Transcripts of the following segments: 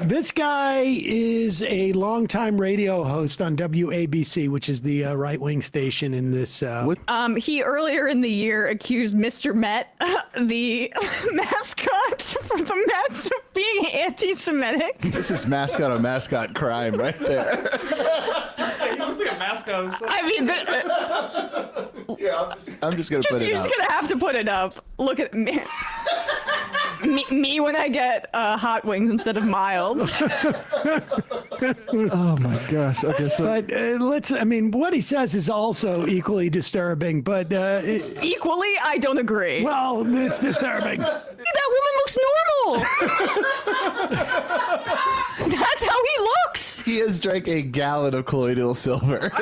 This guy is a longtime radio host on WABC, which is the right-wing station in this. He earlier in the year accused Mr. Met, the mascot for the Mets, of being anti-Semitic. This is mascot on mascot crime right there. He looks like a mascot himself. I mean, I'm just gonna put it you're out. just gonna have to put it up. Look at me. Me when I get hot wings instead of mild. Oh my gosh. Okay, so But what he says is also equally disturbing, but Equally, I don't agree. well, it's disturbing. That woman looks normal. That's how he looks. He has drank a gallon of colloidal silver.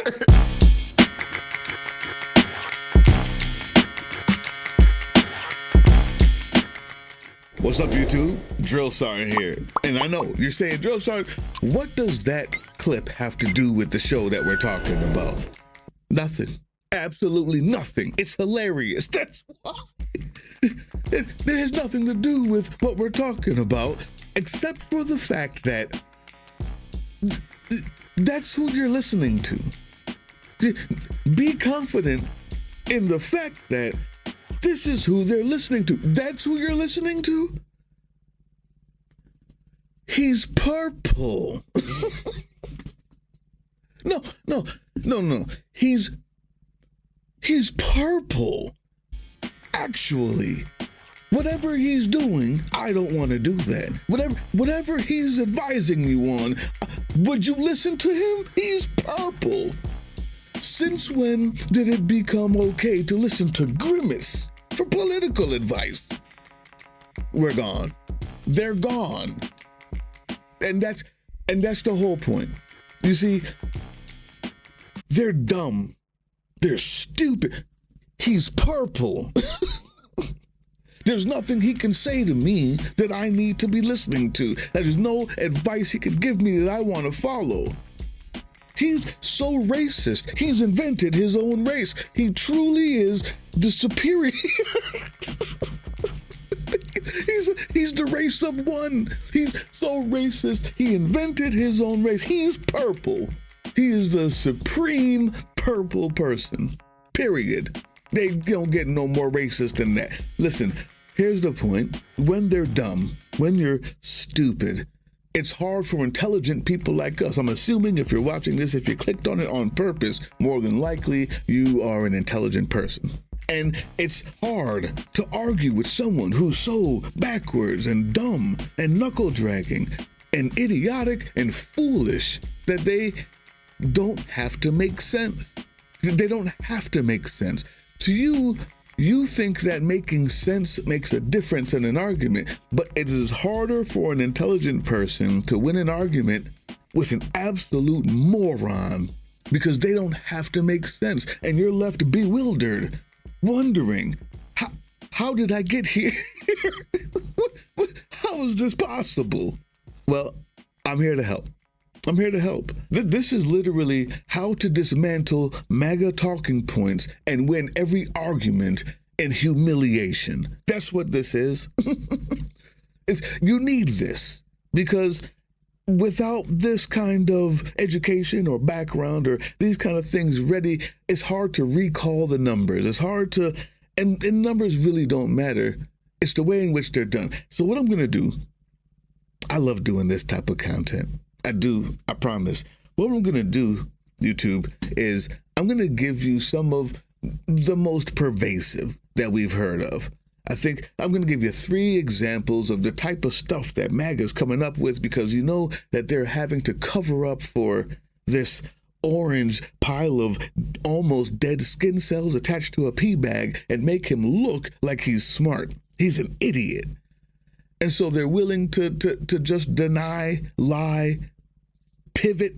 What's up, YouTube? Drill Sergeant here. And I know you're saying, Drill Sergeant, what does that clip have to do with the show that we're talking about? Nothing. Absolutely nothing. It's hilarious. That's why. It has nothing to do with what we're talking about, except for the fact that that's who you're listening to. Be confident in the fact that this is who they're listening to. That's who you're listening to? He's purple. No. He's purple. Actually, whatever he's doing, I don't want to do that. Whatever he's advising you on, would you listen to him? He's purple. Since when did it become okay to listen to Grimace for political advice? We're gone. They're gone. And that's the whole point. You see, they're dumb. They're stupid. He's purple. There's nothing he can say to me that I need to be listening to. There's no advice he could give me that I want to follow. He's so racist. He's invented his own race. He truly is the superior. He's the race of one. He's so racist. He invented his own race. He's purple. He is the supreme purple person. Period. They don't get no more racist than that. Listen, here's the point. When they're dumb, when you're stupid, it's hard for intelligent people like us. I'm assuming if you're watching this, if you clicked on it on purpose, more than likely you are an intelligent person. And it's hard to argue with someone who's so backwards and dumb and knuckle dragging and idiotic and foolish that they don't have to make sense. They don't have to make sense. To you, you think that making sense makes a difference in an argument, but it is harder for an intelligent person to win an argument with an absolute moron because they don't have to make sense, and you're left bewildered, wondering, how did I get here? How is this possible? Well, I'm here to help. I'm here to help. This is literally how to dismantle MAGA talking points and win every argument in humiliation. That's what this is. You need this because without this kind of education or background or these kind of things ready, it's hard to recall the numbers. It's hard to, and numbers really don't matter. It's the way in which they're done. So what I'm going to do, I love doing this type of content. I do, I promise. What I'm going to do, YouTube, is I'm going to give you some of the most pervasive that we've heard of. I think I'm going to give you 3 examples of the type of stuff that MAGA's coming up with because you know that they're having to cover up for this orange pile of almost dead skin cells attached to a pee bag and make him look like he's smart. He's an idiot. And so they're willing to just deny, lie, pivot.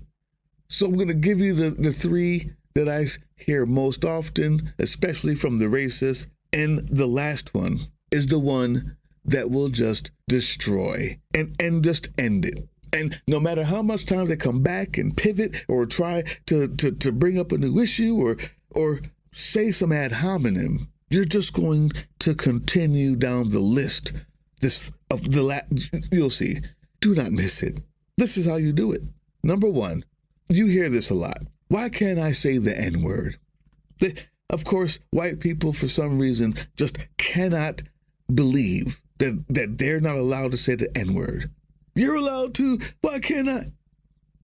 So I'm going to give you the 3 that I hear most often, especially from the racists. And the last one is the one that will just destroy and just end it. And no matter how much time they come back and pivot or try to bring up a new issue or say some ad hominem, you're just going to continue down the list. You'll see. Do not miss it. This is how you do it. Number one, you hear this a lot. Why can't I say the N-word? Of course, white people, for some reason, just cannot believe that they're not allowed to say the N-word. You're allowed to. Why can't I?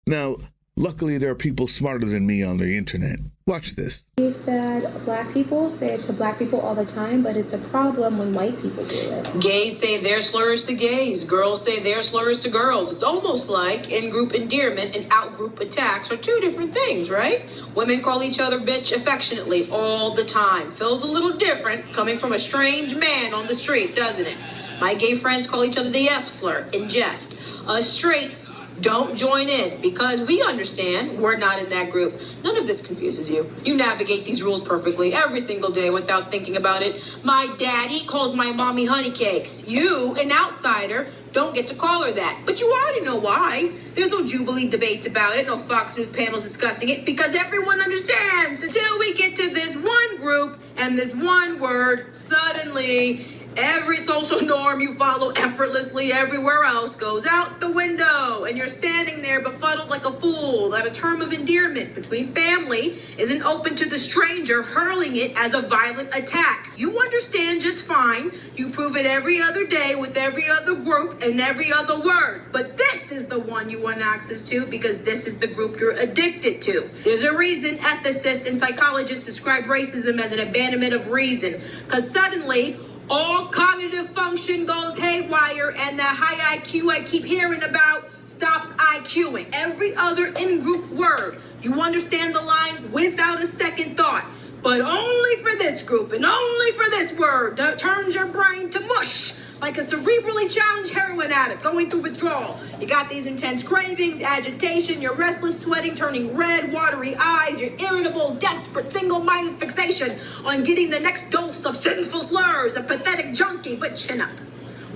Now, luckily, there are people smarter than me on the internet. Watch this. He said black people say it to black people all the time, but it's a problem when white people do it. Gays say their slurs to gays. Girls say their slurs to girls. It's almost like in-group endearment and out-group attacks are two different things, right? Women call each other bitch affectionately all the time. Feels a little different coming from a strange man on the street, doesn't it? My gay friends call each other the F slur in jest. Us straights don't join in because we understand we're not in that group. None of this confuses you. You navigate these rules perfectly every single day without thinking about it. My daddy calls my mommy honey cakes. You, an outsider, don't get to call her that. But you already know why. There's no Jubilee debates about it, no Fox News panels discussing it, because everyone understands. Until we get to this one group and this one word, suddenly every social norm you follow effortlessly everywhere else goes out the window, and you're standing there befuddled like a fool that a term of endearment between family isn't open to the stranger hurling it as a violent attack. You understand just fine. You prove it every other day with every other group and every other word. But this is the one you want access to because this is the group you're addicted to. There's a reason ethicists and psychologists describe racism as an abandonment of reason, because suddenly all cognitive function goes haywire, and that high IQ I keep hearing about stops IQing. Every other in-group word, you understand the line without a second thought. But only for this group and only for this word that turns your brain to mush, like a cerebrally challenged heroin addict going through withdrawal. You got these intense cravings, agitation, you're restless, sweating, turning red, watery eyes, you're irritable, desperate, single-minded fixation on getting the next dose of sinful slurs, a pathetic junkie, but chin up.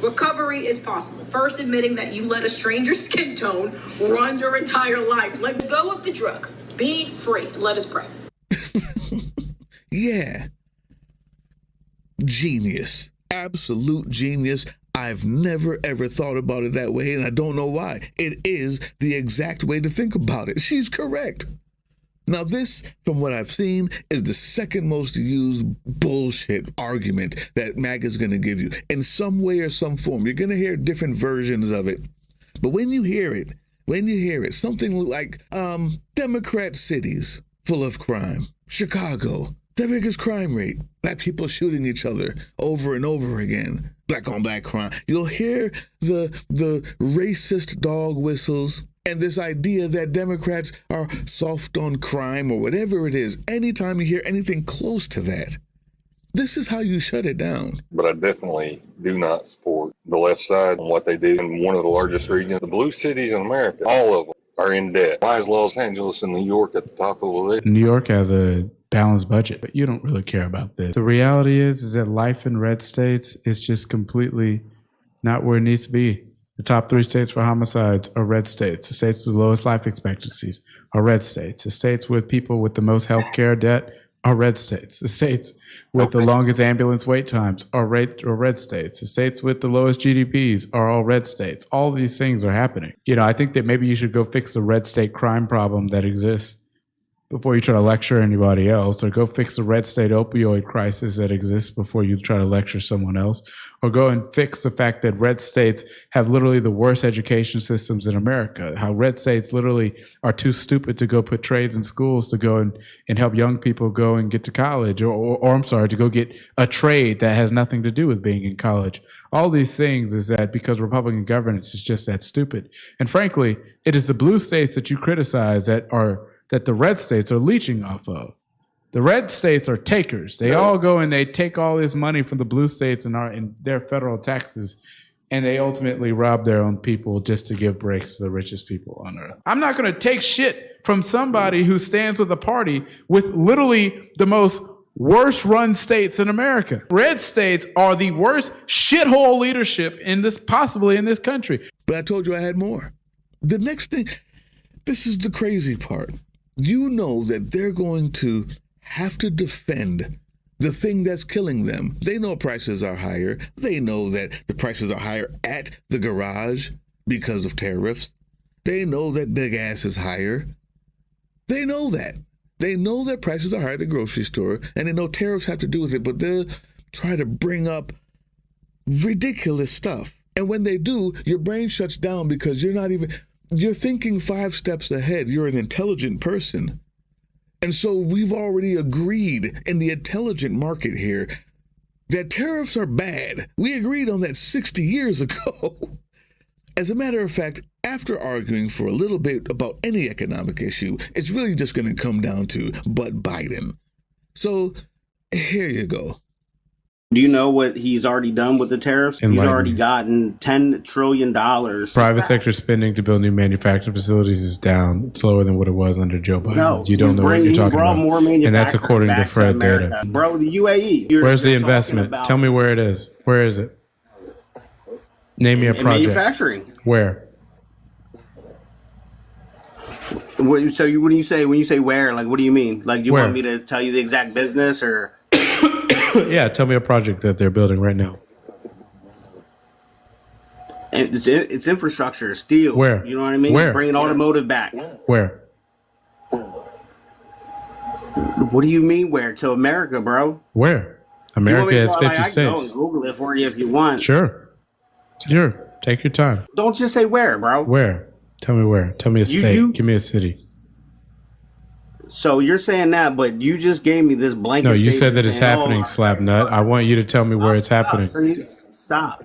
Recovery is possible. First, admitting that you let a stranger's skin tone run your entire life. Let go of the drug. Be free. Let us pray. Yeah. Genius. Absolute genius. I've never ever thought about it that way, and I don't know why. It is the exact way to think about it. She's correct. Now this, from what I've seen, is the second most used bullshit argument that MAGA is going to give you in some way or some form. You're going to hear different versions of it. But when you hear it, something like Democrat cities full of crime, Chicago, the biggest crime rate, black people shooting each other over and over again, black on black crime. You'll hear the racist dog whistles and this idea that Democrats are soft on crime or whatever it is. Anytime you hear anything close to that, this is how you shut it down. But I definitely do not support the left side on what they do in one of the largest regions. The blue cities in America, all of them are in debt. Why is Los Angeles and New York at the top of the list? New York has a balanced budget, but you don't really care about this. The reality is that life in red states is just completely not where it needs to be. The top 3 states for homicides are red states. The states with the lowest life expectancies are red states. The states with people with the most health care debt are red states. The states with the longest ambulance wait times are red states. The states with the lowest GDPs are all red states. All these things are happening. You know, I think that maybe you should go fix the red state crime problem that exists before you try to lecture anybody else, or go fix the red state opioid crisis that exists before you try to lecture someone else, or go and fix the fact that red states have literally the worst education systems in America, how red states literally are too stupid to go put trades in schools to go and help young people go and get to college, or I'm sorry, to go get a trade that has nothing to do with being in college. All these things is that because Republican governance is just that stupid. And frankly, it is the blue states that you criticize that the red states are leeching off of. The red states are takers. They all go and they take all this money from the blue states and their federal taxes, and they ultimately rob their own people just to give breaks to the richest people on earth. I'm not going to take shit from somebody who stands with a party with literally the most worst run states in America. Red states are the worst shithole leadership possibly in this country. But I told you I had more. The next thing, this is the crazy part. You know that they're going to have to defend the thing that's killing them. They know prices are higher. They know that the prices are higher at the garage because of tariffs. They know that the gas is higher. They know that. They know that prices are higher at the grocery store, and they know tariffs have to do with it, but they'll try to bring up ridiculous stuff. And when they do, your brain shuts down because you're thinking 5 steps ahead. You're an intelligent person. And so we've already agreed in the intelligent market here that tariffs are bad. We agreed on that 60 years ago. As a matter of fact, after arguing for a little bit about any economic issue, it's really just going to come down to but Biden. So here you go. Do you know what he's already done with the tariffs? He's already gotten $10 trillion. Private sector spending to build new manufacturing facilities is down. It's lower than what it was under Joe Biden. No, you don't know what you're talking about. More and that's according to Fred data. Bro, the UAE. Where's the investment? Tell me where it is. Where is it? Name me a project. Manufacturing. Where? So when you say where, like, what do you mean? Like, you want me to tell you the exact business or? Yeah, tell me a project that they're building right now. And it's infrastructure, steel. Where? You know what I mean? Where? Bringing automotive back. Where? What do you mean where? To America, bro. Where? America has 50 I can go states. and Google it for you if you want. Sure. Take your time. Don't just say where, bro. Where? Tell me where. Tell me a state. Give me a city. So you're saying that, but you just gave me this blanket. No, you said that it's happening, Slapnut. I want you to tell me where it's happening. Stop.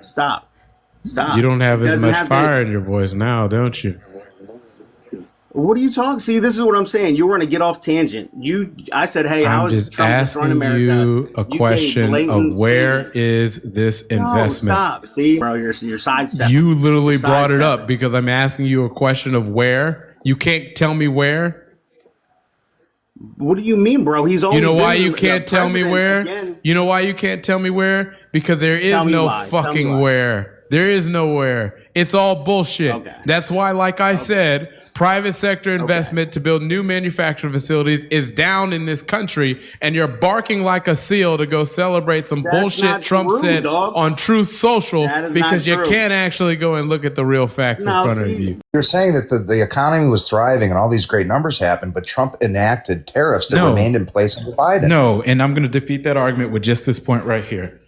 You don't have as much fire in your voice now, don't you? What are you talking? See, this is what I'm saying. You were going to get off tangent. I said, hey, how I'm is just Trump destroying asking America? you a question of where is this investment? No, stop. See, bro, you're sidestepping. You literally brought it up because I'm asking you a question of where. You can't tell me where. What do you mean, bro? He's only. You know why you can't tell me where? Again. You know why you can't tell me where? Because there is no fucking where. There is nowhere. It's all bullshit. Okay. That's why, like I said, private sector investment to build new manufacturing facilities is down in this country, and you're barking like a seal to go celebrate some bullshit Trump said on Truth Social because you can't actually go and look at the real facts in front of you. You're saying that the economy was thriving and all these great numbers happened, but Trump enacted tariffs that remained in place under Biden. No, and I'm going to defeat that argument with just this point right here.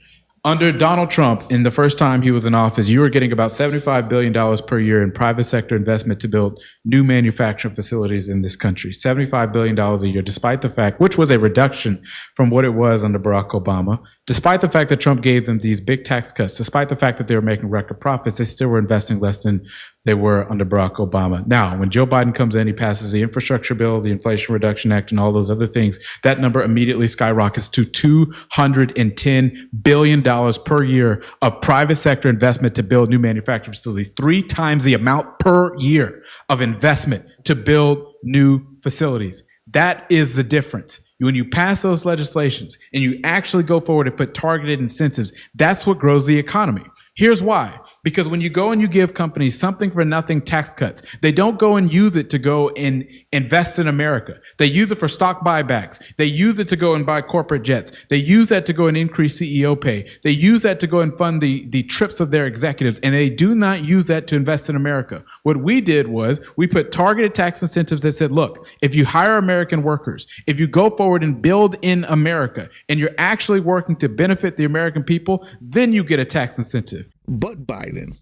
Under Donald Trump, in the first time he was in office, you were getting about $75 billion per year in private sector investment to build new manufacturing facilities in this country. $75 billion a year, despite the fact, which was a reduction from what it was under Barack Obama, despite the fact that Trump gave them these big tax cuts, despite the fact that they were making record profits, they still were investing less than they were under Barack Obama. Now, when Joe Biden comes in, he passes the infrastructure bill, the Inflation Reduction Act, and all those other things. That number immediately skyrockets to $210 billion per year of private sector investment to build new manufacturing facilities, 3 times the amount per year of investment to build new facilities. That is the difference. When you pass those legislations and you actually go forward and put targeted incentives, that's what grows the economy. Here's why. Because when you go and you give companies something for nothing tax cuts, they don't go and use it to go and invest in America. They use it for stock buybacks. They use it to go and buy corporate jets. They use that to go and increase CEO pay. They use that to go and fund the trips of their executives. And they do not use that to invest in America. What we did was we put targeted tax incentives that said, look, if you hire American workers, if you go forward and build in America, and you're actually working to benefit the American people, then you get a tax incentive. But Biden,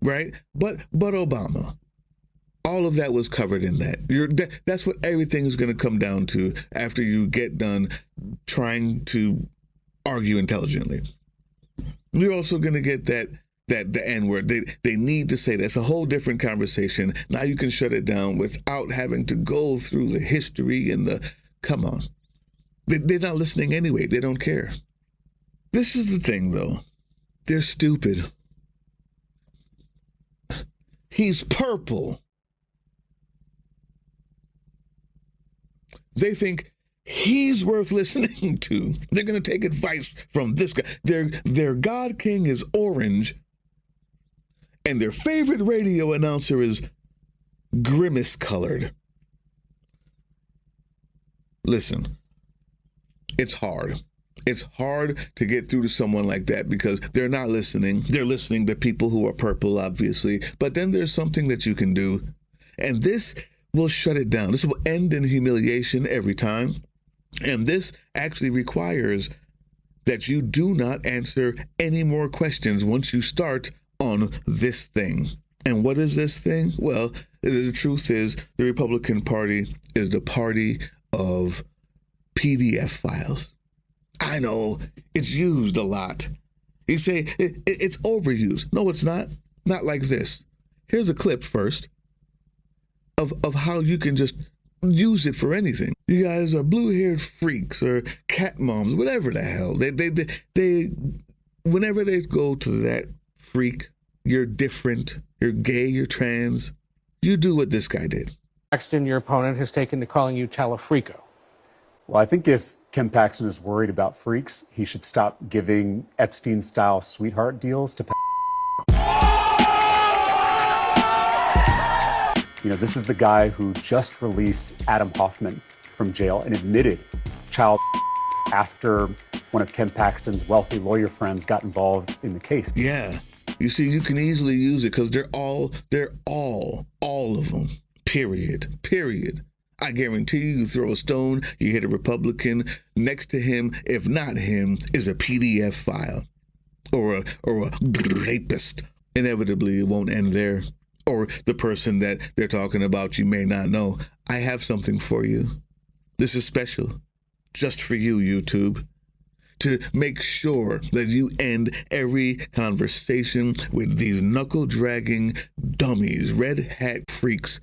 right? But Obama. All of that was covered in that. That's what everything is going to come down to after you get done trying to argue intelligently. You're also going to get that the N-word. They need to say that's a whole different conversation. Now you can shut it down without having to go through the history and come on. They're not listening anyway. They don't care. This is the thing, though. They're stupid. He's purple. They think he's worth listening to. They're going to take advice from this guy. Their God King is orange, and their favorite radio announcer is grimace colored. Listen, it's hard. It's hard to get through to someone like that because they're not listening. They're listening to people who are purple, obviously. But then there's something that you can do. And this will shut it down. This will end in humiliation every time. And this actually requires that you do not answer any more questions once you start on this thing. And what is this thing? Well, the truth is the Republican Party is the party of PDF files. I know it's used a lot. You say it's overused. No, it's not. Not like this. Here's a clip first of how you can just use it for anything. You guys are blue-haired freaks or cat moms, whatever the hell. They whenever they go to that freak, you're different, you're gay, you're trans, you do what this guy did. Paxton, your opponent, has taken to calling you Talafrico. Well, I think if Ken Paxton is worried about freaks, he should stop giving Epstein-style sweetheart deals to You know, this is the guy who just released Adam Hoffman from jail and admitted child after one of Ken Paxton's wealthy lawyer friends got involved in the case. Yeah. You see, you can easily use it because they're all of them. Period. I guarantee you throw a stone, you hit a Republican, next to him, if not him, is a PDF file or a rapist. Inevitably, it won't end there. Or the person that they're talking about you may not know. I have something for you. This is special, just for you, YouTube, to make sure that you end every conversation with these knuckle-dragging dummies, red hat freaks.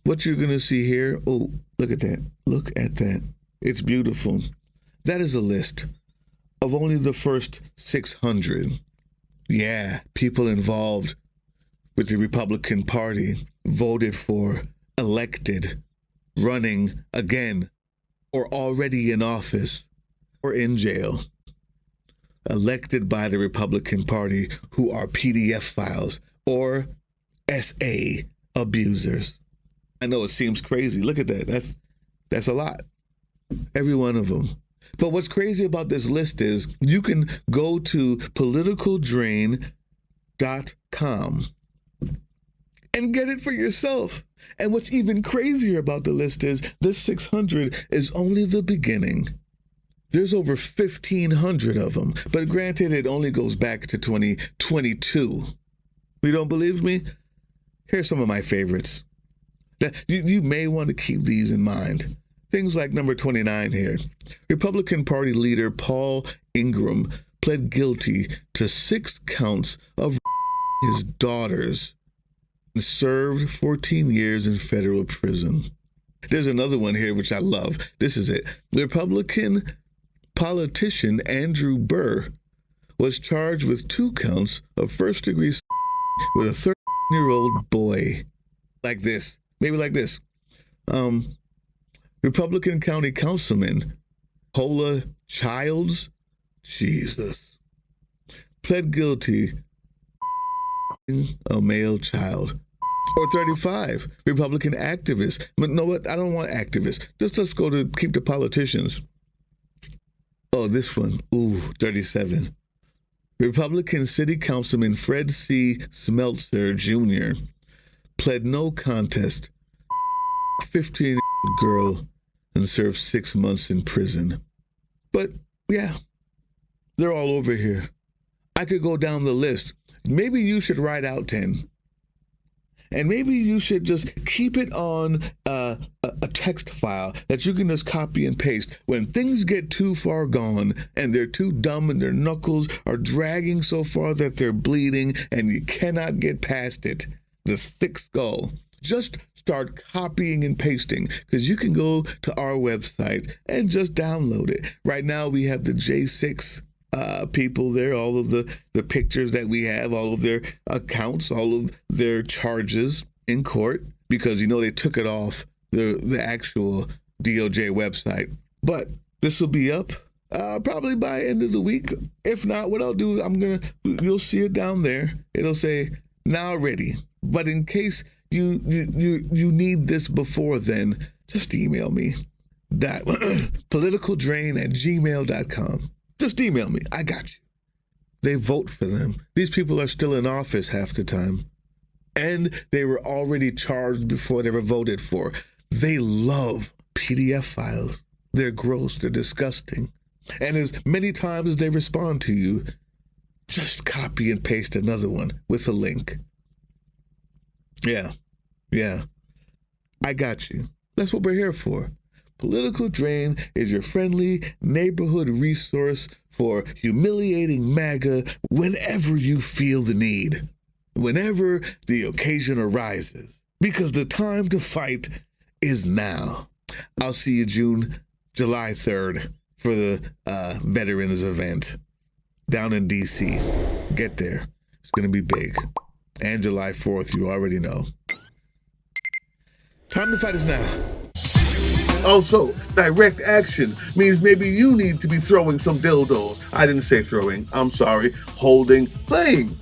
What you're going to see here, oh, look at that. Look at that. It's beautiful. That is a list of only the first 600. Yeah, people involved with the Republican Party, voted for, elected, running again, or already in office, or in jail, elected by the Republican Party who are PDF files or SA abusers. I know it seems crazy. Look at that. That's a lot. Every one of them. But what's crazy about this list is you can go to politicaldrain.com and get it for yourself. And what's even crazier about the list is this 600 is only the beginning. There's over 1,500 of them. But granted, it only goes back to 2022. You don't believe me? Here's some of my favorites. You may want to keep these in mind. Things like number 29 here. Republican Party leader Paul Ingram pled guilty to 6 counts of his daughters and served 14 years in federal prison. There's another one here which I love. This is it. The Republican politician Andrew Burr was charged with 2 counts of first-degree with a 13-year-old boy. Like this. Maybe like this. Republican County Councilman Cola Childs, Jesus, pled guilty a male child. Or 35, Republican activists. But know what? I don't want activists. Let's go to keep the politicians. Oh, this one. Ooh, 37. Republican City Councilman Fred C. Smeltzer Jr. pled no contest. 15-year-old girl and served 6 months in prison. But yeah, they're all over here. I could go down the list. Maybe you should write out 10. And maybe you should just keep it on a text file that you can just copy and paste. When things get too far gone and they're too dumb and their knuckles are dragging so far that they're bleeding and you cannot get past it, this thick skull, just start copying and pasting, because you can go to our website and just download it. Right now we have the J6 people there, all of the pictures that we have, all of their accounts, all of their charges in court, because they took it off the actual DOJ website. But this will be up probably by end of the week. If not, what I'll do, you'll see it down there. It'll say now ready. But in case you need this before then, just email me. politicaldrain@gmail.com. Just email me. I got you. They vote for them. These people are still in office half the time. And they were already charged before they were voted for. They love PDF files. They're gross, they're disgusting. And as many times as they respond to you, just copy and paste another one with a link. Yeah. I got you. That's what we're here for. Political Drain is your friendly neighborhood resource for humiliating MAGA whenever you feel the need, whenever the occasion arises, because the time to fight is now. I'll see you July 3rd for the Veterans event down in D.C. Get there. It's going to be big. And July 4th, you already know. Time to fight is now. Also, direct action means maybe you need to be throwing some dildos. I didn't say throwing, I'm sorry. Holding, playing.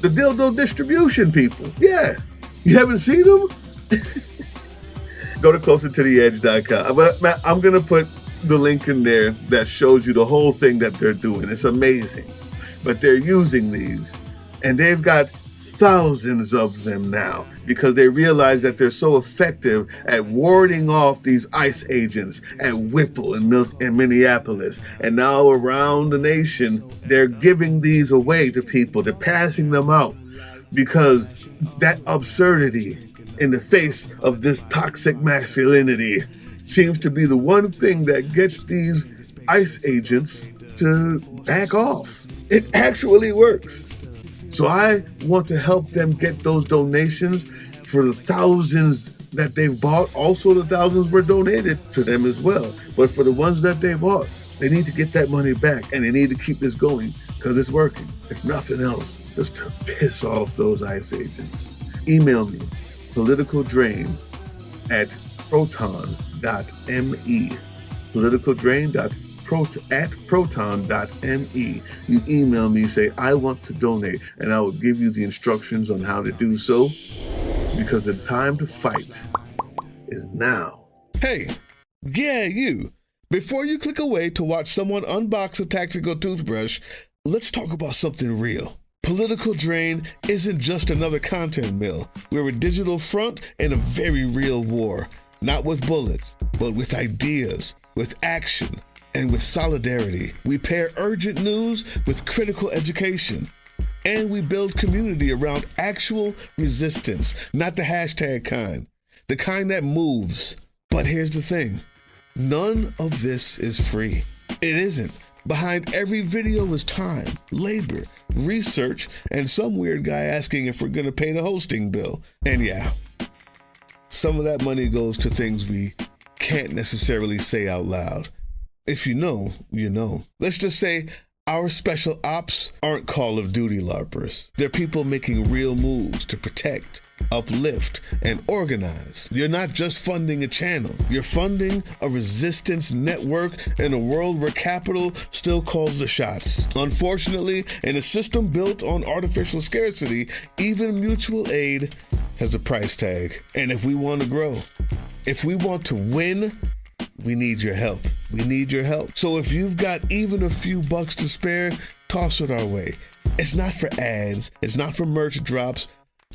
The dildo distribution people. Yeah. You haven't seen them? Go to closertotheedge.com. I'm going to put the link in there that shows you the whole thing that they're doing. It's amazing. But they're using these, and they've got thousands of them now because they realize that they're so effective at warding off these ICE agents at Whipple in Minneapolis. And now around the nation, they're giving these away to people. They're passing them out because that absurdity in the face of this toxic masculinity seems to be the one thing that gets these ICE agents to back off. It actually works. So I want to help them get those donations for the thousands that they've bought. Also, the thousands were donated to them as well. But for the ones that they bought, they need to get that money back, and they need to keep this going because it's working. If nothing else, just to piss off those ICE agents. Email me, politicaldrain@proton.me. politicaldrain@proton.me. You email me, say, I want to donate, and I will give you the instructions on how to do so, because the time to fight is now. Hey, yeah, you. Before you click away to watch someone unbox a tactical toothbrush, let's talk about something real. Political Drain isn't just another content mill. We're a digital front in a very real war, not with bullets, but with ideas, with action, and with solidarity. We pair urgent news with critical education. And we build community around actual resistance, not the hashtag kind, the kind that moves. But here's the thing, none of this is free. It isn't. Behind every video is time, labor, research, and some weird guy asking if we're gonna pay the hosting bill. And yeah, some of that money goes to things we can't necessarily say out loud. If you know, you know. Let's just say our special ops aren't Call of Duty LARPers. They're people making real moves to protect, uplift, and organize. You're not just funding a channel. You're funding a resistance network in a world where capital still calls the shots. Unfortunately, in a system built on artificial scarcity, even mutual aid has a price tag. And if we want to grow, if we want to win, we need your help. We need your help. So if you've got even a few bucks to spare, toss it our way. It's not for ads, it's not for merch drops,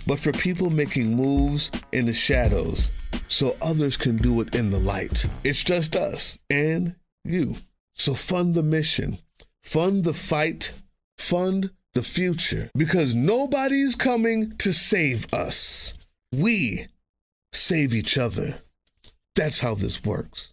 but for people making moves in the shadows so others can do it in the light. It's just us and you. So fund the mission, fund the fight, fund the future, because nobody's coming to save us. We save each other. That's how this works.